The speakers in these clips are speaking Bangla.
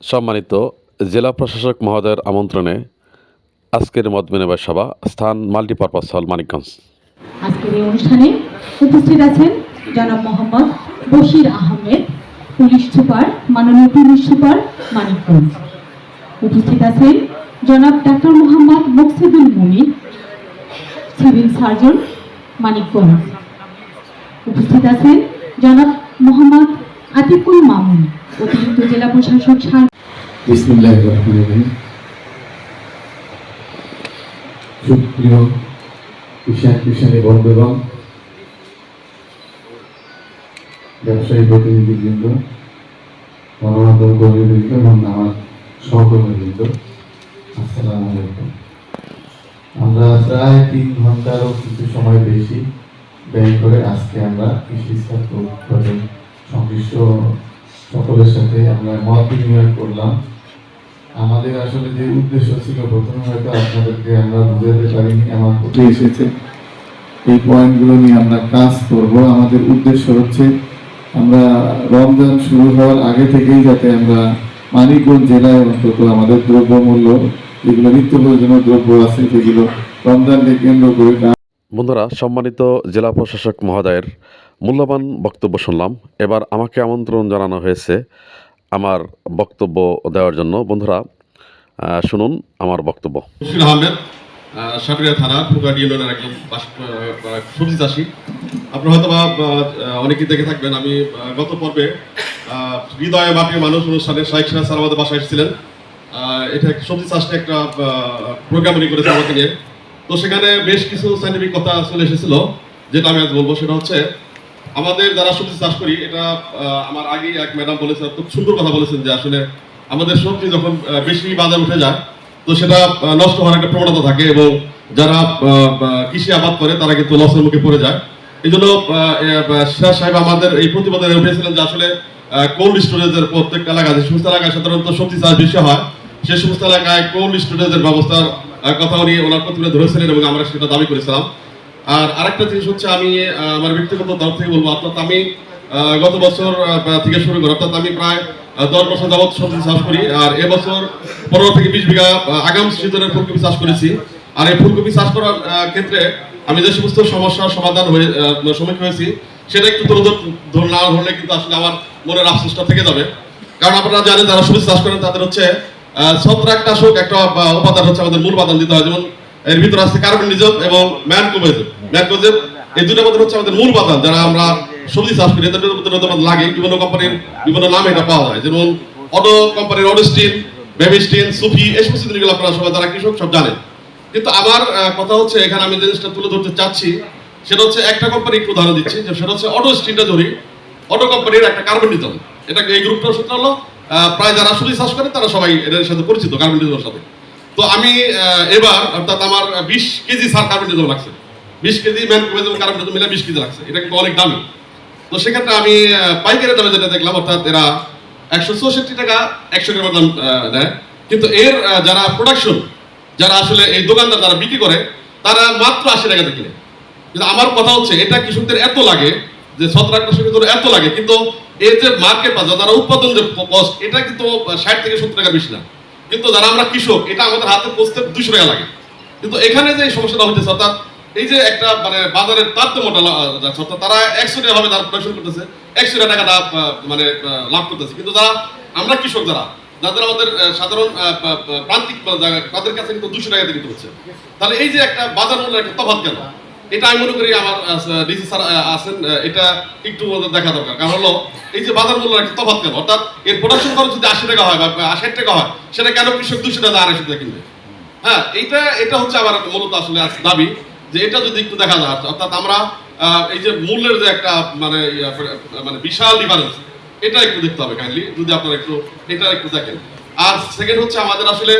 সম্মানিত জেলা প্রশাসক মহোদয়ের আমন্ত্রণে আজকের মত বিনিময় সভা, স্থান মাল্টিপারপাস হল, মানিকগঞ্জ। আজকের এই অনুষ্ঠানে উপস্থিত আছেন জনাব মোহাম্মদ বশির আহমেদ, পুলিশ সুপার, মাননীয় পুলিশ সুপার, মানিকগঞ্জ। উপস্থিত আছেন জনাব ডাক্তার মোহাম্মদ মুকসিদুল মুনির, সিভিল সার্জন, মানিকগঞ্জ। উপস্থিত আছেন জনাব মোহাম্মদ আতিকুল মামুন, অতিরিক্ত জেলা প্রশাসক। বিসমিল্লাহির রহমানির রহিম। সুপ্রিয় কিষানী বন্ধুগণ, ব্যবসায়ী প্রতিনিধিবৃন্দ, গণমাধ্যম কর্মীবৃন্দ এবং আমার সহকর্মীবৃন্দ, আসসালামু আলাইকুম। আমরা প্রায় 3 ঘন্টারও কিছু সময় বেশি ব্যয় করে আজকে আমরা কৃষি ছাত্র উৎপাদন সংশ্লিষ্ট সকলের সাথে আমরা মত বিনিময় করলাম। আমাদের আসলে যে উদ্দেশ্য ছিল, প্রথমে হয়তো আপনাদেরকে আমরা বুঝাতে পারিনি, আমার প্রতি এসেছে এই পয়েন্টগুলো নিয়ে আমরা কাজ করব। আমাদের উদ্দেশ্য হচ্ছে আমরা রমজান শুরু হওয়ার আগে থেকেই যাতে আমরা মানিকগঞ্জ জেলায় অন্তত আমাদের দ্রব্যমূল্য, যেগুলো নিত্য প্রয়োজনীয় দ্রব্য আছে, সেগুলো রমজানকে কেন্দ্র করে। বন্ধুরা, সম্মানিত জেলা প্রশাসক মহোদয়ের মূল্যবান বক্তব্য শুনলাম। এবার আমাকে আমন্ত্রণ জানানো হয়েছে আমার বক্তব্য দেওয়ার জন্য। বন্ধুরা, শুনুন আমার বক্তব্য। বশির আহমেদ, সাটুরিয়া থানা ফুকাট ইউনিয়নের একজন সবজি চাষি। আপনারা হয়তো অনেকেই দেখে থাকবেন, আমি গত পর্বে হৃদয়ে মাটির মানুষ অনুষ্ঠানে শাইখ সিরাজ স্যার আমাদের বাসায় এসেছিলেন। এটা সবজি চাষ নিয়ে একটা প্রোগ্রাম উনি করেছে আমাকে নিয়ে। তো সেখানে বেশ কিছু সাইন্টিফিক কথা চলে এসেছিল, যেটা আমি আজ বলবো। সেটা হচ্ছে, আমাদের যারা সবজি চাষ করি, এটা আমার আগেই এক ম্যাডাম বলেছেন, খুব সুন্দর কথা বলেছেন, যে আসলে আমাদের সবজি যখন বেশি বাজার উঠে যায়, তো সেটা নষ্ট হওয়ার একটা প্রবণতা থাকে, এবং যারা কৃষি আবাদ করে তারা কিন্তু লসের মুখে পড়ে যায়। এই জন্য সিরাজ সাহেব আমাদের এই প্রতিবেদনে উঠেছিলেন যে আসলে কোল্ড স্টোরেজের প্রত্যেকটা এলাকায়, যে সমস্ত এলাকায় সাধারণত সবজি চাষ বেশি হয়, সেই সমস্ত এলাকায় কোল্ড স্টোরেজের ব্যবস্থার কথা উনি ওনার প্রতিবেদনে ধরেছিলেন, এবং আমরা সেটা দাবি করেছিলাম। আর আরেকটা জিনিস হচ্ছে, আমি আমার ব্যক্তিগত তরফ থেকে বলবো, অর্থাৎ আমি গত বছর থেকে শুরু করি, অর্থাৎ আমি প্রায় 10 বছর যাবৎ সবজি চাষ করি। আর এবছর 15 থেকে 20 বিঘা আগাম সিজনের ফুলকপি চাষ করেছি। আর এই ফুলকপি চাষ করার ক্ষেত্রে আমি যে সমস্ত সমস্যার সমাধান সম্মুখীন হয়েছি, সেটা একটু তুলে না ধরলে কিন্তু আসলে আমার মনের আফসোসটা থেকে যাবে। কারণ আপনারা জানেন, যারা সবজি চাষ করেন তাদের হচ্ছে ছত্রাকনাশক একটা উপাদান হচ্ছে আমাদের মূল উপাদান দিতে হয়। যেমন এর ভিতরে আছে কার্বনডিজম এবং ম্যানকোজেব, এই দুটো উপাদান হচ্ছে আমাদের মূল উপাদান। যারা আমরা সবজি চাষ করি, এদের মধ্যে লাগে বিভিন্ন কোম্পানির বিভিন্ন নামে এটা পাওয়া যায়। যেমন অটো কোম্পানির অডোস্টিন, বেবিস্টিন, সুফি, এই সমস্ত জিনিসগুলো আপনারা সবাই যারা কৃষক সব জানেন। কিন্তু আমার কথা হচ্ছে, এখানে আমি যে জিনিসটা তুলে ধরতে চাচ্ছি, সেটা হচ্ছে একটা কোম্পানি একটু উদাহরণ দিচ্ছি, যে সেটা হচ্ছে অডোস্টিনটা ধরি। অটো কোম্পানির একটা কার্বনডিজম, এটা এই গ্রুপটার সূত্র হলো প্রায় যারা সবজি চাষ করে তারা সবাই এদের সাথে পরিচিত, কার্বনডিজমের সাথে। তো আমি এবার, অর্থাৎ আমার 20 কেজি সার কার্বনডিজম লাগছে, 20 কেজি ম্যানকোজেব এবং কার্বনডিজম মিলে 20 কেজি লাগছে। এটা কিন্তু অনেক দামি। তো সেক্ষেত্রে আমি পাইকারি দামে যেটা দেখলাম, অর্থাৎ এরা 164 টাকা 100 গ্রামের দাম নেয়। কিন্তু এর যারা প্রোডাকশন, যারা আসলে এই দোকানদার যারা বিক্রি করে, তারা মাত্র 80 টাকাতে কিনে। কিন্তু আমার কথা হচ্ছে, এটা কৃষকদের এত লাগে, যে ছত্রাকনাশকের ভিতরে এত লাগে, কিন্তু এর যে মার্কেট বাজার, যারা উৎপাদন যে কস্ট, এটা কিন্তু 60 থেকে 70 টাকা বেশি না। কিন্তু যারা আমরা কৃষক, এটা আমাদের হাতে পৌঁছতে 200 টাকা লাগে। কিন্তু এখানে যে সমস্যাটা হচ্ছে, অর্থাৎ এই যে একটা মানে বাজারের তারতম্যটা যাচ্ছে, অর্থাৎ তারা 100 টাকা ভাবে যারা প্রোডাকশন করতেছে, 100 টাকাটা মানে লাভ করতেছে। কিন্তু যারা আমরা কৃষক, যাদের আমাদের সাধারণ প্রান্তিক তাদের কাছে কিন্তু 200 টাকা দিতে হচ্ছে। তাহলে এই যে একটা বাজার মূল্যের একটা তফাৎ কেন, এটা আমি মনে করি আমার ডিসি স্যার আছেন, এটা একটু দেখা দরকার। কারণ হলো, এই যে বাজার মূল্যের একটা তফাৎ কেন, অর্থাৎ এর প্রোডাকশন খরচ যদি 80 টাকা হয় বা 60 টাকা হয়, সেটা কেন কৃষক 200 টাকা 250 টাকা কিনবে? হ্যাঁ, এটা হচ্ছে আমার মূলত আসলে দাবি, যে এটা যদি একটু দেখা যায়, অর্থাৎ আমরা এই যে মূল্যের যে একটা মানে বিশাল ডিফারেন্স, এটা একটু দেখতে হবে কাইন্ডলি, যদি আপনারা একটু এটা একটু দেখেন। আর সেকেন্ড হচ্ছে, আমাদের আসলে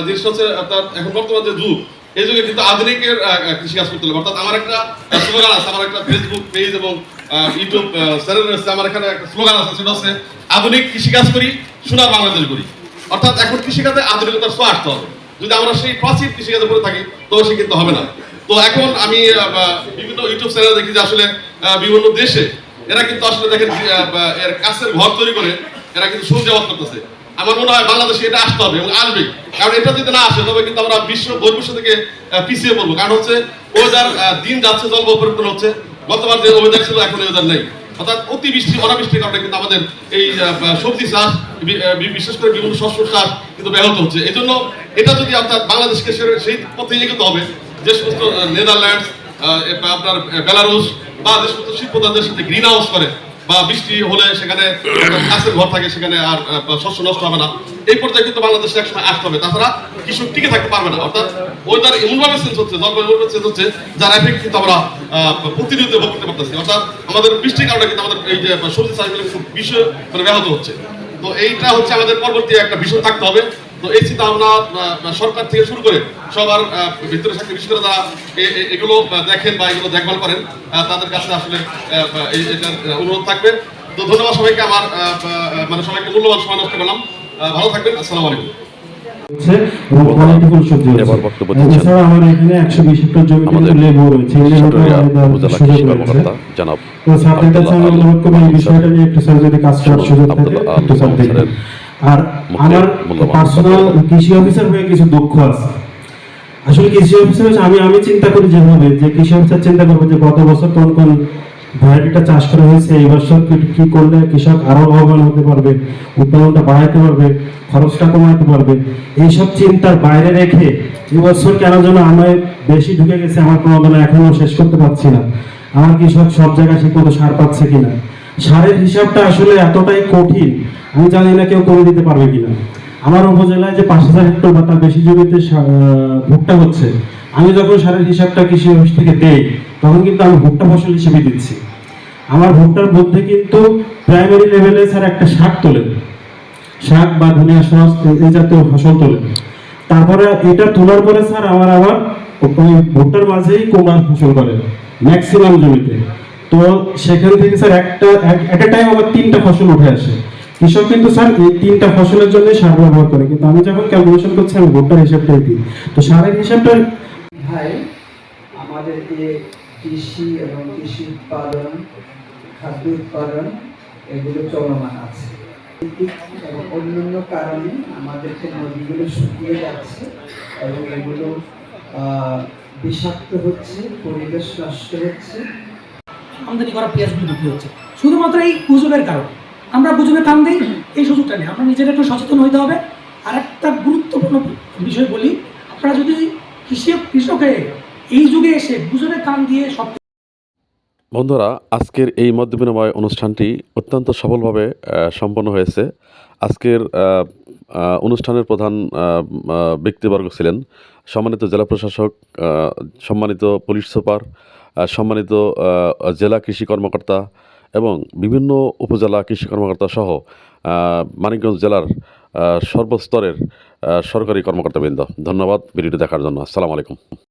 জিনিসটা হচ্ছে, অর্থাৎ এখন বর্তমান যে যুগ, এই যুগে কিন্তু আধুনিকের কৃষিকাজ করতে হবে। অর্থাৎ আমার একটা স্লোগান আছে, আমার একটা ফেসবুক পেজ এবং ইউটিউব চ্যানেল আছে, আমার এখানে একটা স্লোগান আছে, সেটা হচ্ছে আধুনিক কৃষিকাজ করি, সোনার বাংলাদেশ করি। অর্থাৎ এখন কৃষিকাজে আধুনিকতার ছোঁয়া আসতে হবে। যদি আমরা সেই প্রাচীন কৃষিকাজে করে থাকি, তবে সে কিন্তু হবে না। তো এখন আমি বিভিন্ন ইউটিউব চ্যানেল দেখি যে আসলে বিভিন্ন দেশে এরা কিন্তু আসলে দেখেন এর কাছের ঘর তৈরি করে এরা কিন্তু সবজি আবাদ করতেছে। আমার মনে হয় বাংলাদেশে এটা আসতে হবে এবং আসবে। কারণ এটা যদি না আসে তবে কিন্তু আমরা বহির্বিশ্ব থেকে পিছিয়ে পড়বো। কারণ হচ্ছে ওয়েদার দিন যাচ্ছে, জলবায়ু পরিবর্তন হচ্ছে। গতবার যে ওয়েদার ছিল এখন ওয়েদার নেই, অর্থাৎ অতিবৃষ্টি অনাবৃষ্টির কারণে কিন্তু আমাদের এই সবজি চাষ, বিশেষ করে বিভিন্ন শস্য চাষ কিন্তু ব্যাহত হচ্ছে। এই জন্য এটা যদি অর্থাৎ বাংলাদেশকে সেই পথে এগোতে হবে, যে সমস্ত নেদারল্যান্ডস, আপনার বেলারুস বা যে সমস্ত শিল্পদানদের সাথে গ্রিন হাউস করে বা বৃষ্টি হলে সেখানে গাছের ঘর থাকে, সেখানে আর শস্য নষ্ট হবে না, এই পর্যায়ে কিন্তু বাংলাদেশে একসময় আসতে হবে। তাছাড়া কৃষক টিকে থাকতে পারবে না। অর্থাৎ ওয়েদার এমনভাবে চেঞ্জ হচ্ছে, জলবায়ু এমনভাবে চেঞ্জ হচ্ছে, যার এফেক্ট কিন্তু আমরা প্রতিনিয়ত ভোগ করতে পারতেছি। অর্থাৎ আমাদের বৃষ্টির কারণে কিন্তু আমাদের এই যে সবজি চাষগুলো খুব বিষয় মানে ব্যাহত হচ্ছে। তো এইটা হচ্ছে আমাদের পরবর্তী একটা বিষয় থাকতে হবে। তো এই চিন্তা ভাবনা সরকার থেকে শুরু করে সবার ভিতরে থাকতে, বিশেষ করে যারা এগুলো দেখেন বা এগুলো দেখভাল করেন, তাদের কাছে আসলে এটার অনুরোধ থাকবে। তো ধন্যবাদ সবাইকে। আমার মানে সবাইকে মূল্যবান সময় নষ্ট করলাম। ভালো থাকবেন। আসসালামু আলাইকুম। এবার বক্তব্য দিচ্ছেন এছাড়া আমার এখানে 120 হেক্টর জমি আমাদের কিন্তু লেবু রয়েছে, এই লেবুটা চট্টগ্রাম আমাদের উপজেলা সুযোগ কৃষি রয়েছে। কর্মকর্তা জনাব তো ছাত্রের কাছে আমি অনুরোধ করবো এই বিষয়টা নিয়ে একটু স্যার যদি কাজ করার সুযোগ থাকে একটু স্যার দেখবেন। আর আমার পার্সোনাল কৃষি অফিসার হয়ে কিছু দুঃখ আছে। আসলে কৃষি অফিসার হচ্ছে আমি চিন্তা করি যেভাবে, যে কৃষি অফিসার চিন্তা করবো যে গত বছর কোন কোন ভ্যারাইটিটা চাষ করা হয়েছে, এই বছর কি করলে কৃষক আরো লাভবান হতে পারবে, উৎপাদনটা বাড়াইতে পারবে, খরচটা কমাতে পারবে। এইসব চিন্তার বাইরে রেখে এবছর কেন যেন আমি বেশি ঢুকে গেছে, আমার প্রণোদনা এখনো শেষ করতে পারছি না। আমার কৃষক সব জায়গায় ঠিক মতো সার পাচ্ছে কিনা, সারের হিসাবটা আসলে এতটাই কঠিন, আমি জানি না কেউ করে দিতে পারবে কিনা। আমার উপজেলায় যে 5000 হেক্টর বা তার বেশি জমিতে ভুট্টা হচ্ছে, আমি যখন সারের হিসাবটা কৃষি অফিস থেকে দেই তখন কিন্তু আমি ভুট্টা ফসল হিসেবে দিচ্ছি। আমার ভুট্টার মধ্যে কিন্তু প্রাইমারি লেভেলে স্যার একটা শাক তোলেন, শাক বা ধনিয়া সস এই জাতীয় ফসল তোলেন। তারপরে এটা তোলার পরে স্যার আবার ওই ভুট্টার মাঝেই কুমড়ার ফসল করেন ম্যাক্সিমাম জমিতে। তো সেখান থেকে স্যার একটা টাইম আবার 3টা ফসল উঠে আসে। কৃষক কিন্তু স্যার এই 3টা ফসলের জন্য সার ব্যবহার করে, কিন্তু আমি যখন ক্যালকুলেশন করছি আমি ভুট্টার হিসাবটাই দিই। তো সারের হিসাবটা ভাই, আমাদের যে কৃষি এবং কৃষি উৎপাদন, খাদ্য উৎপাদন এগুলো চলমান আছে এবং অন্যান্য কারণে আমাদের যে নদীগুলো শুকিয়ে যাচ্ছে এবং এগুলো বিষাক্ত হচ্ছে, পরিবেশ নষ্ট হচ্ছে। আমদানি করা পেঁয়াজগুলো বিক্রি হচ্ছে শুধুমাত্র এই গুজবের কারণে। আমরা গুজবে কান দিই, এই সুযোগটা নেই। আমরা নিজেরা একটু সচেতন হইতে হবে। আর একটা গুরুত্বপূর্ণ বিষয় বলি, আপনারা যদি কৃষকে এই যুগে এসে গুজবে কান দিয়ে সব। বন্ধুরা, আজকের এই মত বিনিময় অনুষ্ঠানটি অত্যন্ত সফলভাবে সম্পন্ন হয়েছে। আজকের অনুষ্ঠানের প্রধান ব্যক্তিবর্গ ছিলেন সম্মানিত জেলা প্রশাসক, সম্মানিত পুলিশ সুপার, সম্মানিত জেলা কৃষি কর্মকর্তা এবং বিভিন্ন উপজেলা কৃষি কর্মকর্তা সহ মানিকগঞ্জ জেলার সর্বস্তরের সরকারি কর্মকর্তাবৃন্দ। ধন্যবাদ ভিডিওটি দেখার জন্য। আসসালামু আলাইকুম।